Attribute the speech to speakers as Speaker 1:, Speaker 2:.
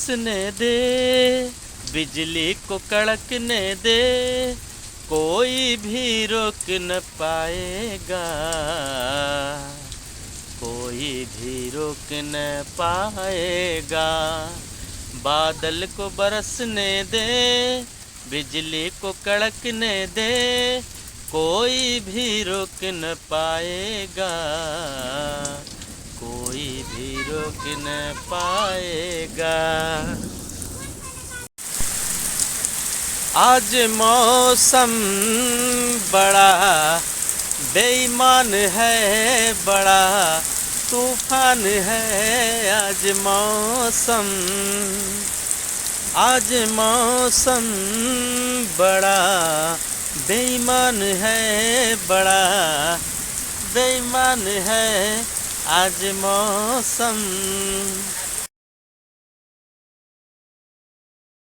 Speaker 1: बरसने दे, बिजली को कड़कने दे, कोई भी रोक न पाएगा, कोई भी रोक न पाएगा। बादल को बरसने दे, बिजली को कड़कने दे, कोई भी रोक न पाएगा, कोई भी रोक न पाएगा। आज मौसम बड़ा बेईमान है, बड़ा तूफान है। आज मौसम बड़ा बेईमान है, बड़ा बेईमान है। आज मौसम